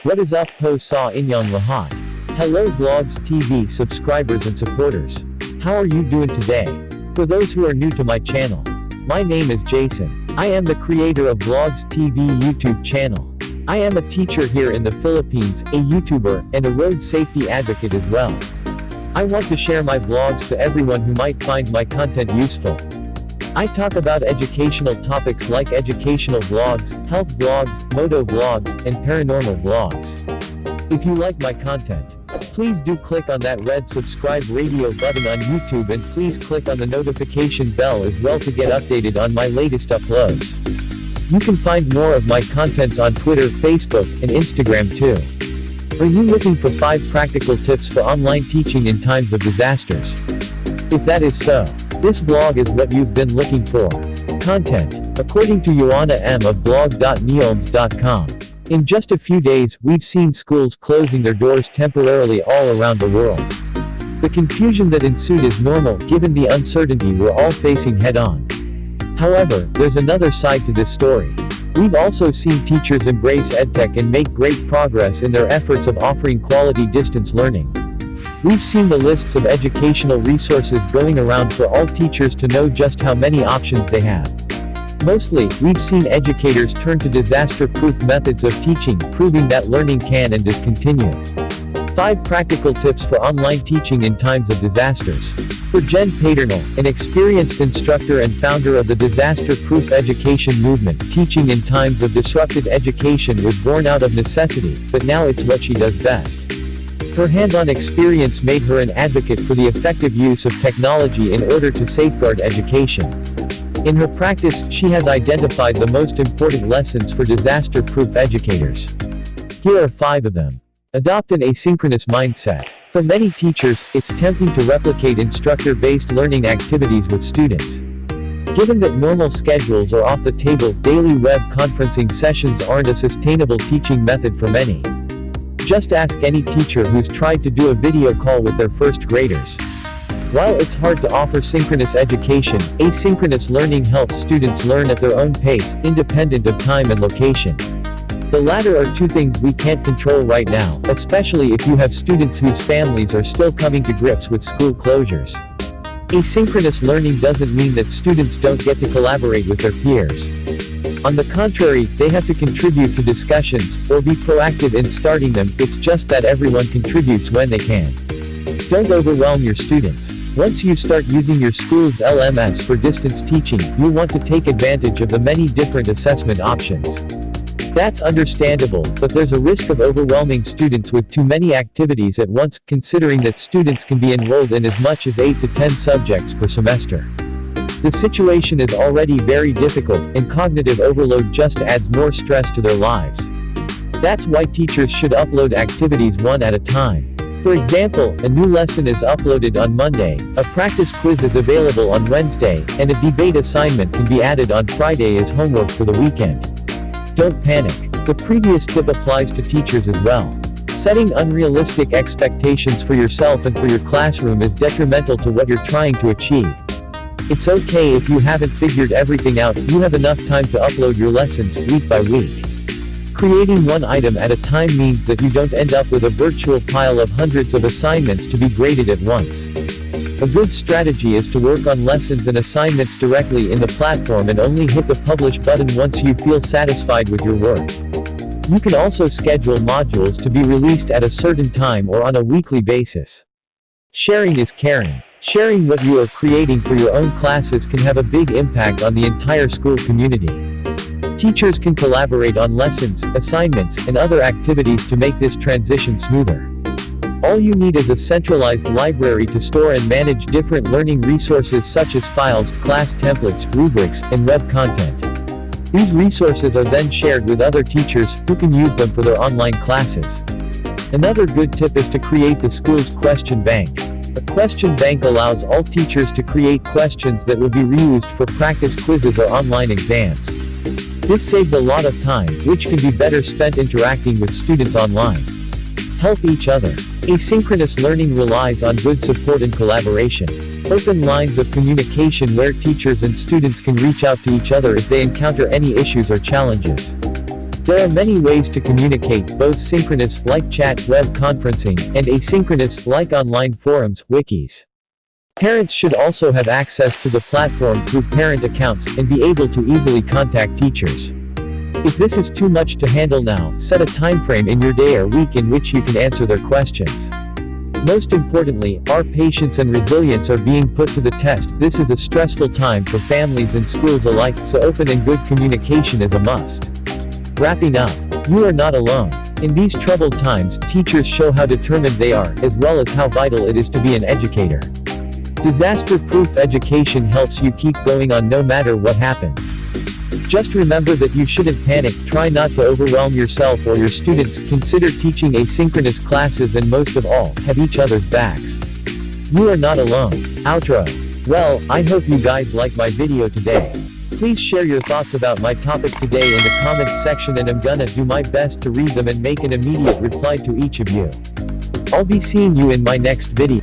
What is up po sa inyong lahat? Hello Vlogs TV subscribers and supporters. How are you doing today? For those who are new to my channel, my name is Jason. I am the creator of Vlogs TV YouTube channel. I am a teacher here in the Philippines, a YouTuber, and a road safety advocate as well. I want to share my vlogs to everyone who might find my content useful. I talk about educational topics like educational vlogs, health vlogs, moto vlogs, and paranormal vlogs. If you like my content, please do click on that red subscribe radio button on YouTube and please click on the notification bell as well to get updated on my latest uploads. You can find more of my contents on Twitter, Facebook, and Instagram too. Are you looking for 5 practical tips for online teaching in times of disasters? If that is so, this blog is what you've been looking for. Content, according to Joanna M. of blog.neolms.com. In just a few days, we've seen schools closing their doors temporarily all around the world. The confusion that ensued is normal, given the uncertainty we're all facing head-on. However, there's another side to this story. We've also seen teachers embrace EdTech and make great progress in their efforts of offering quality distance learning. We've seen the lists of educational resources going around for all teachers to know just how many options they have. Mostly, we've seen educators turn to disaster-proof methods of teaching, proving that learning can and does continue. 5 practical tips for online teaching in times of disasters. For Jen Paternal, an experienced instructor and founder of the disaster-proof education movement, teaching in times of disrupted education was born out of necessity, but now it's what she does best. Her hands-on experience made her an advocate for the effective use of technology in order to safeguard education. In her practice, she has identified the most important lessons for disaster-proof educators. Here are 5 of them. Adopt an asynchronous mindset. For many teachers, it's tempting to replicate instructor-based learning activities with students. Given that normal schedules are off the table, daily web conferencing sessions aren't a sustainable teaching method for many. Just ask any teacher who's tried to do a video call with their first graders. While it's hard to offer synchronous education, asynchronous learning helps students learn at their own pace, independent of time and location. The latter are 2 things we can't control right now, especially if you have students whose families are still coming to grips with school closures. Asynchronous learning doesn't mean that students don't get to collaborate with their peers. On the contrary, they have to contribute to discussions, or be proactive in starting them. It's just that everyone contributes when they can. Don't overwhelm your students. Once you start using your school's LMS for distance teaching, you'll want to take advantage of the many different assessment options. That's understandable, but there's a risk of overwhelming students with too many activities at once, considering that students can be enrolled in as much as 8 to 10 subjects per semester. The situation is already very difficult, and cognitive overload just adds more stress to their lives. That's why teachers should upload activities one at a time. For example, a new lesson is uploaded on Monday, a practice quiz is available on Wednesday, and a debate assignment can be added on Friday as homework for the weekend. Don't panic. The previous tip applies to teachers as well. Setting unrealistic expectations for yourself and for your classroom is detrimental to what you're trying to achieve. It's okay if you haven't figured everything out, you have enough time to upload your lessons, week by week. Creating one item at a time means that you don't end up with a virtual pile of hundreds of assignments to be graded at once. A good strategy is to work on lessons and assignments directly in the platform and only hit the publish button once you feel satisfied with your work. You can also schedule modules to be released at a certain time or on a weekly basis. Sharing is caring. Sharing what you are creating for your own classes can have a big impact on the entire school community. Teachers can collaborate on lessons, assignments, and other activities to make this transition smoother. All you need is a centralized library to store and manage different learning resources such as files, class templates, rubrics, and web content. These resources are then shared with other teachers, who can use them for their online classes. Another good tip is to create the school's question bank. A question bank allows all teachers to create questions that will be reused for practice quizzes or online exams. This saves a lot of time, which can be better spent interacting with students online. Help each other. Asynchronous learning relies on good support and collaboration. Open lines of communication where teachers and students can reach out to each other if they encounter any issues or challenges. There are many ways to communicate, both synchronous, like chat, web conferencing, and asynchronous, like online forums, wikis. Parents should also have access to the platform through parent accounts, and be able to easily contact teachers. If this is too much to handle now, set a time frame in your day or week in which you can answer their questions. Most importantly, our patience and resilience are being put to the test. This is a stressful time for families and schools alike, so open and good communication is a must. Wrapping up, you are not alone. In these troubled times, teachers show how determined they are, as well as how vital it is to be an educator. Disaster-proof education helps you keep going on no matter what happens. Just remember that you shouldn't panic, try not to overwhelm yourself or your students, consider teaching asynchronous classes, and most of all, have each other's backs. You are not alone. Outro. Well, I hope you guys like my video today. Please share your thoughts about my topic today in the comments section, and I'm gonna do my best to read them and make an immediate reply to each of you. I'll be seeing you in my next video.